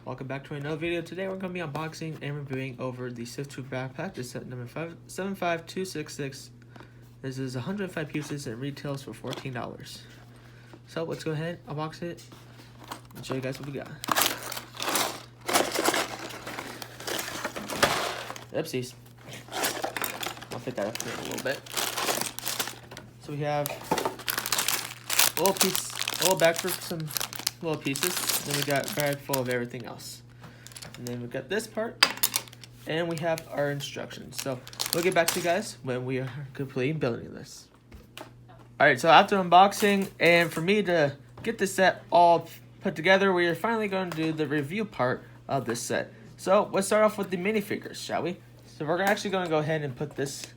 Welcome back to another video. Today we're going to be unboxing and reviewing over the Sith Troop backpack. This is set number 75266. This is 105 pieces and retails for $14. So let's go ahead, unbox it, and show you guys what we got. Oopsies. I'll fit that up here a little bit. So we have a little bag for some little pieces. Then we got a bag full of everything else. And then we've got this part. And we have our instructions. So we'll get back to you guys when we are completing building this. Alright, so after unboxing and for me to get this set all put together, we are finally going to do the review part of this set. So let's start off with the minifigures, shall we? So we're actually going to go ahead and put this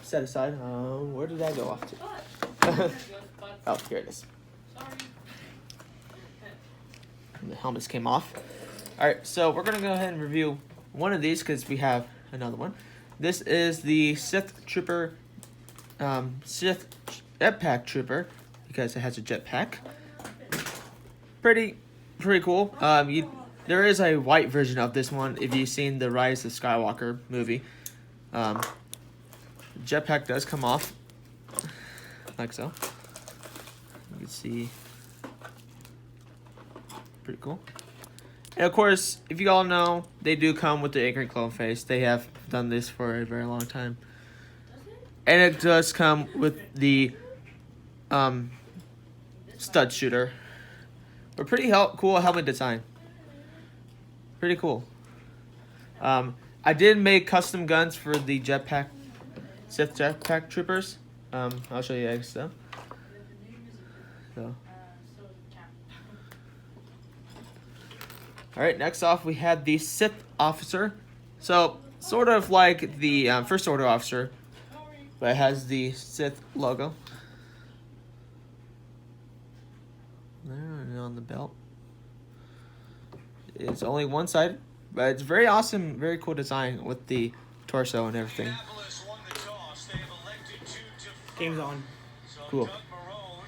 set aside. Where did that go off to? Oh, here it is. The helmets came off. Alright, so we're going to go ahead and review one of these because we have another one. This is the Sith Trooper, Sith Jetpack Trooper because it has a jetpack. Pretty cool. There is a white version of this one if you've seen the Rise of Skywalker movie. Jetpack does come off like so. You can see. Pretty cool. And of course, if you all know, they do come with the ignorant clone face. They have done this for a very long time. And it does come with the stud shooter. But pretty cool helmet design. Pretty cool. I did make custom guns for the jetpack, Sith Jetpack Troopers. I'll show you guys stuff. So. Alright, next off we had the Sith Officer. So, sort of like the First Order Officer, but it has the Sith logo. There, and on the belt. It's only one side, but it's very awesome, very cool design with the torso and everything. Game's on. Cool.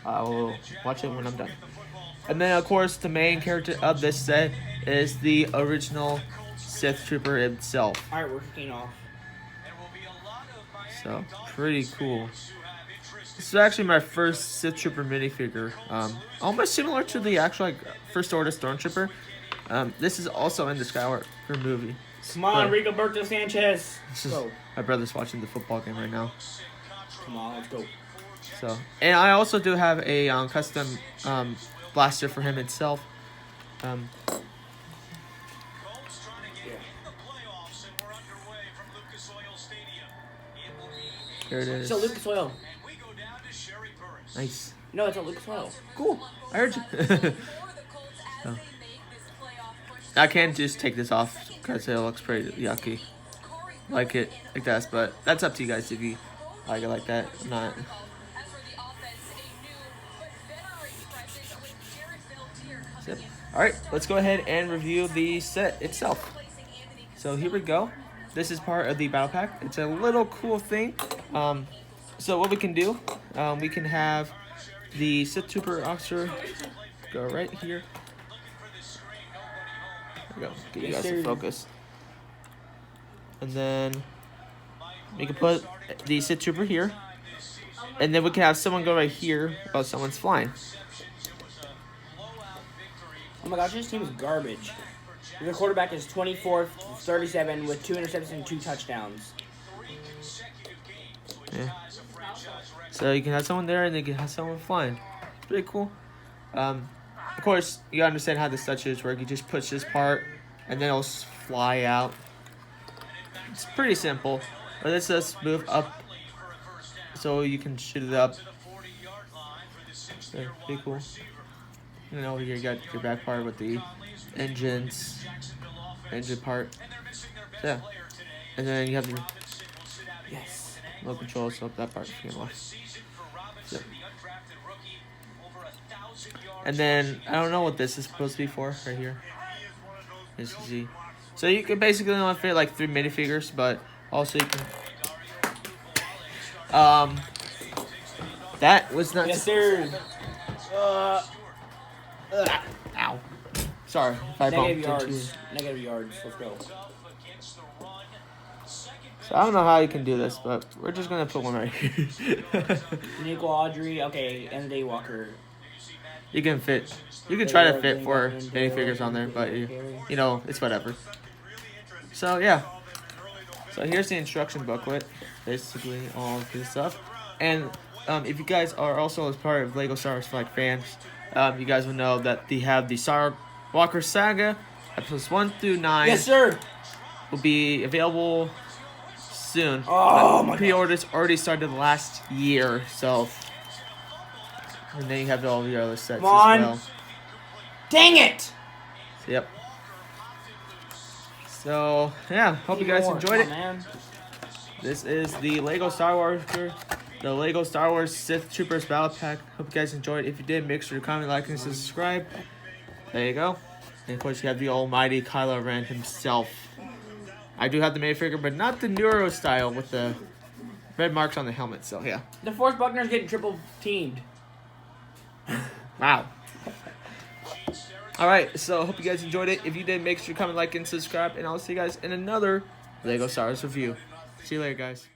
I will watch it when I'm done. And then, of course, the main character of this set is the original Sith Trooper himself. Alright, we're kicking off. So, pretty cool. This is actually my first Sith Trooper minifigure. Almost similar to the actual First Order Stormtrooper. This is also in the Skywalker movie. Come on, Rigoberto Sanchez. Go. My brother's watching the football game right now. Come on, let's go. So, and I also do have a custom blaster for him itself. Here it is. It's a Lucas Oil. Nice. No, it's a Lucas Oil. Cool. I heard you. So. I can't just take this off because it looks pretty yucky. Like it like that, but that's up to you guys if you like it like that or not. Yep. Alright, let's go ahead and review the set itself. So here we go. This is part of the battle pack. It's a little cool thing. So what we can do, we can have the Sith Trooper Officer go right here. There we go. Get you guys in focus. And then we can put the Sith Trooper here. And then we can have someone go right here while someone's flying. Oh my gosh, this team is garbage. The quarterback is 24-37 with 2 interceptions and 2 touchdowns. Yeah. So you can have someone there and then you can have someone flying. It's pretty cool. Of course, you gotta understand how the stud shooters work. You just push this part and then it'll fly out. It's pretty simple. But let's just move up so you can shoot it up. So, pretty cool. And then over here you got your back part with the engine part. So, yeah. And then you have your low control, so that part came off. So. And then I don't know what this is supposed to be for right here. As you can see. So you can basically only fit like 3 minifigures, but also you can that was not Yes, sir. ow. Sorry, if I Negative bumped into you. yards. Negative yards. Let's go. So I don't know how you can do this, but we're just gonna put one right here. Nico Audrey. Okay, and Day Walker. You can fit. You can try to fit 4 minifigures on there, but you know, it's whatever. So yeah. So here's the instruction booklet, basically all of this stuff. And if you guys are also as part of Lego Star Wars like fans, you guys will know that they have the Star Walker Saga episodes 1 through 9. Yes, sir. Will be available soon. Oh my God. Pre-orders already started last year, so. And then you have all the other sets Come on. as well. Dang it! Yep. So yeah, hope you guys enjoyed it. Man. This is the Lego Star Wars, the Lego Star Wars Sith Troopers Battle Pack. Hope you guys enjoyed. If you did, make sure to comment, like, and subscribe. There you go. And of course, you have the almighty Kylo Ren himself. I do have the minifigure, but not the Neuro style with the red marks on the helmet. So yeah. The Force Buckner's getting triple teamed. Wow. Alright, so hope you guys enjoyed it. If you did, make sure to comment, like, and subscribe. And I'll see you guys in another Lego Star Wars review. See you later, guys.